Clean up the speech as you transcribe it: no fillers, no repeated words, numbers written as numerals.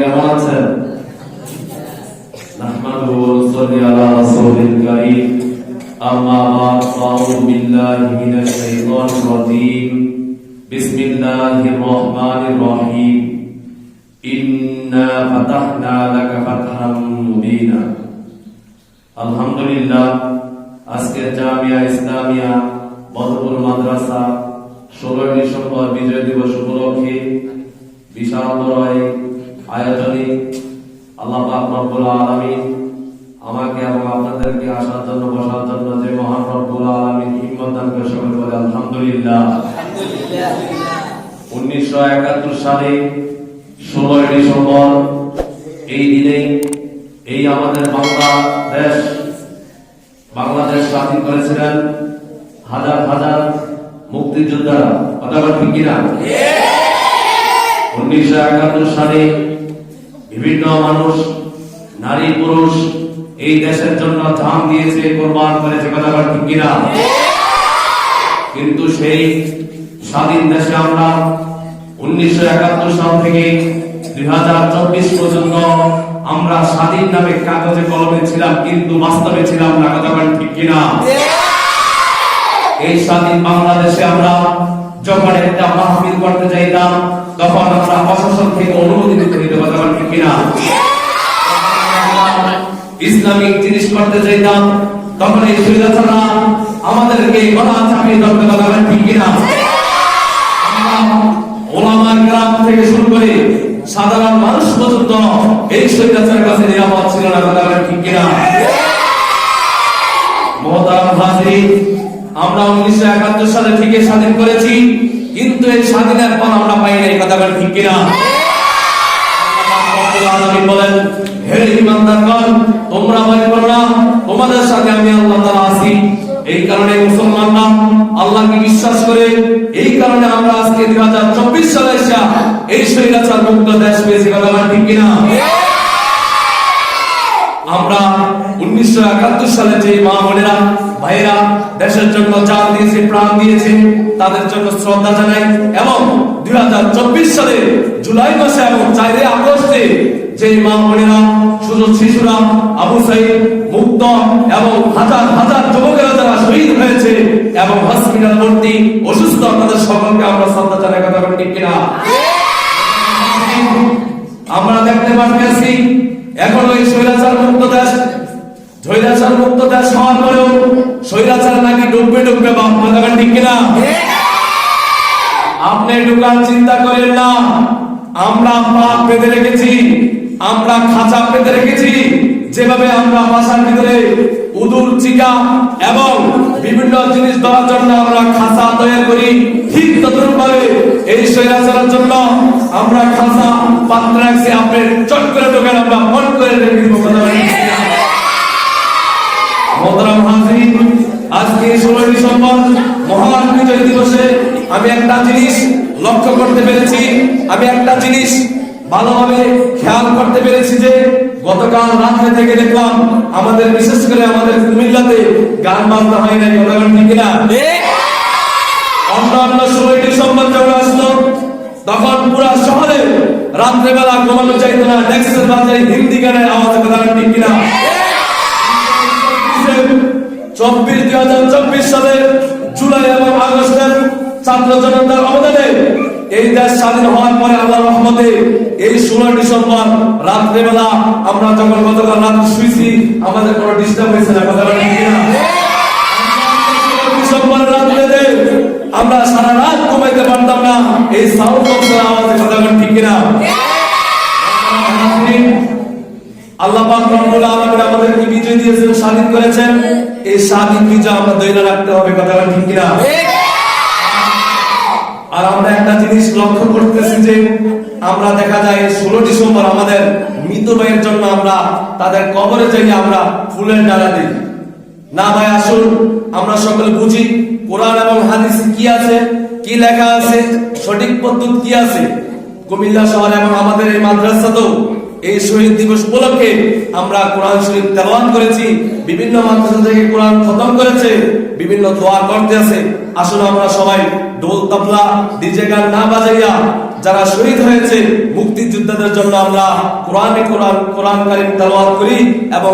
কেমন আছেন? নাহমাদুহু ওয়া নুসাল্লি আলা রাসূলিল কারীম। আম্মা বা'দ, আউযু বিল্লাহি মিনাশ শাইতানির রাজীম। বিসমিল্লাহির রহমানির রহিম। ইন্না ফাতাহনা লাকা ফাতহাম মুবিনা। আলহামদুলিল্লাহ, আজকে জামিয়া ইসলামিয়া মধুপুর মাদ্রাসা 16 ডিসেম্বর বিজয় দিবস উপলক্ষে বিশাল বড় আয়োজনে আল্লাহ পাক রব্বুল আলামিন আমাকে এবং আপনাদেরকে আসার জন্য বসার জন্য যে মহান রব্বুল আলামিন হিম্মত দান করে, সকলে বলে আলহামদুলিল্লাহ। 1971 সালে 16 ডিসেম্বর এই দিনে এই আমাদের বাংলাদেশ স্বাধীন করেছিলেন হাজার হাজার মুক্তিযোদ্ধারা। কথা ঠিক কিনা? 1971 সালে বিভিন্ন মানুষ, নারী পুরুষ এই দেশের জন্য জান দিয়েছে, কোরবান করেছে। কথা ঠিক কিনা? কিন্তু সেই স্বাধীন দেশে আমরা 1971 সাল থেকে 2024 পর্যন্ত আমরা স্বাধীন নামে কাগজে কলমে ছিলাম, কিন্তু বাস্তবে ছিলাম না। কথা ঠিক কিনা? এই স্বাধীন বাংলাদেশে আমরা যখন একটা মাহফিল করতে যাইতাম, তখন আমরা প্রশাসন থেকে অনুমতি নিতে হইতো। কথা ঠিক কিনা? ইসলামিক জিনিস করতে যাইতাম, তখন এই সুবিধাটা আমাদেরকে গলা চাপিয়ে ধরতে। কথা ঠিক কিনা? ওলামা গ্রাম থেকে শুরু করে সাধারণ মানুষ পর্যন্ত এই সুবিধার কাছে নিরাপদ ছিল না। কথা ঠিক কিনা? মুহতারাম হাজিরিন, আমরা 1971 সালে ঠিকই স্বাধীন করেছি, কিন্তু এই স্বাধীনের পর আমরা পাই নাই। কথা ঠিক কিনা? আল্লাহ বলেন, হে ঈমানদারগণ, তোমরা ভয় করো না, তোমাদের সাথে আমি আল্লাহ তাআলা আছি। এই কারণে মুসলমানরা আল্লাহকে বিশ্বাস করে, এই কারণে আমরা আজকে 2024 সালে এসে এই স্বৈরাচার মুক্ত দেশ পেয়েছি। কথা ঠিক কিনা? আমরা 1971 সালে যে মা বোনেরা ভাইরা দেশের জন্য জান দিয়েছে, প্রাণ দিয়েছে, তাদের জন্য শ্রদ্ধা জানাই। এবং 2024 সালে জুলাই মাসে এবং 4 আগস্টে যে মা বোনেরা, শিশুরা আবু সাইদ, মুক্ত এবং হাজার হাজার যুবকেরা যারা শহীদ হয়েছে এবং হসপিটাল ভর্তি অসুস্থ, তাদের সকলকে আমরা শ্রদ্ধা জানাই। কথা ঠিক কিনা? আমরা দেখতে পাচ্ছি এখন ওই স্বৈরাচার মুক্ত দেশ হওয়ার পরেও স্বৈরাচার নাকি ডুববে বাপ। কথা ঠিক কিনা? আপনি ঢুকার চিন্তা করেন না। আমরা পাপ পেতে রেখেছি, আমরা খাঁচা পেতে রেখেছি। যেভাবে আমরা বাসার ভিতরে উদুর, চিকা এবং বিভিন্ন জিনিস ধরার জন্য আমরা খাঁচা তৈরি করি, ঠিক তদ্রুপভাবে এই স্বৈরাচারের জন্য আমরা খাঁচা পাত্র রাখছি। আপনি চট করে ঢোকেন, আমরা মন করে রেখে দিব। মুহতারাম হাজিরিন, আজকে 16 ডিসেম্বর মহান বিজয় দিবসে আমি একটা জিনিস লক্ষ্য করতে পেরেছি, আমি একটা জিনিস ভালোভাবে খেয়াল করতে পেরেছি যে গতকাল রাতে থেকে দেখলাম আমাদের, বিশেষ করে আমাদের কুমিল্লাতে গান বাজনা হয় নাই। কথা ঠিক কিনা? অন্যান্য 16 ডিসেম্বর যখন আসলো, তখন পুরা শহরে রাত্রেবেলা ঘুমানো চাইতো না, ডেস্কের বাজারে হিন্দি গানের আওয়াজ। কথা ঠিক কিনা? 2024 সালে জুলাই এবং আগস্টের ছাত্র জনতার অবদানে এই দেশ স্বাধীন হওয়ার পরে আল্লাহর রহমতে এই 16 ডিসেম্বর রাত্রেবেলা আমরা যখন গতকাল রাতে শুয়েছি, আমাদের কোনো ডিস্টার্ব হয়েছে না। কথা ঠিক কিনা? ডিসেম্বর রাত্রিতে আমরা সারা রাত ঘুমাইতে পারতাম না এই সাউন্ড বক্সের আওয়াজে। কথা ঠিক কিনা? আল্লাহ পাক রব্বুল আলামিন আমাদেরকে বিজয় দিয়েছেন, স্বাধীন করেছেন। এই স্বাধীন বিজয় আমরা ধরে রাখতে হবে। কথা ঠিক কিনা? আর আমরা একটা জিনিস লক্ষ্য করতেছি যে আমরা দেখা যায় 16 ডিসেম্বর আমাদের মৃত ভাইয়ের জন্য আমরা তাদের কবরে যাই, আমরা ফুলের ডালা দিই না। ভাই আসুন, আমরা সকলে বুঝি কোরআন এবং হাদিসে কি আছে, কি লেখা আছে, সঠিক পদ্ধতি কি আছে। কুমিল্লা শহর এবং আমাদের এই মাদ্রাসাতেও এই শহীদ দিবস উপলক্ষে আমরা কোরআন শরীফ তেলাওয়াত করেছি, বিভিন্ন মাদ্রাসা থেকে কোরআন খতম করেছে। বিভিন্ন দোয়া করতে আছে। আসলে আমরা সবাই ঢোল তবলা ডিজে গান না বাজাইয়া যারা শহীদ হয়েছে মুক্তিযোদ্ধাদের জন্য আমরা কোরআন কারীম তেলাওয়াত করি এবং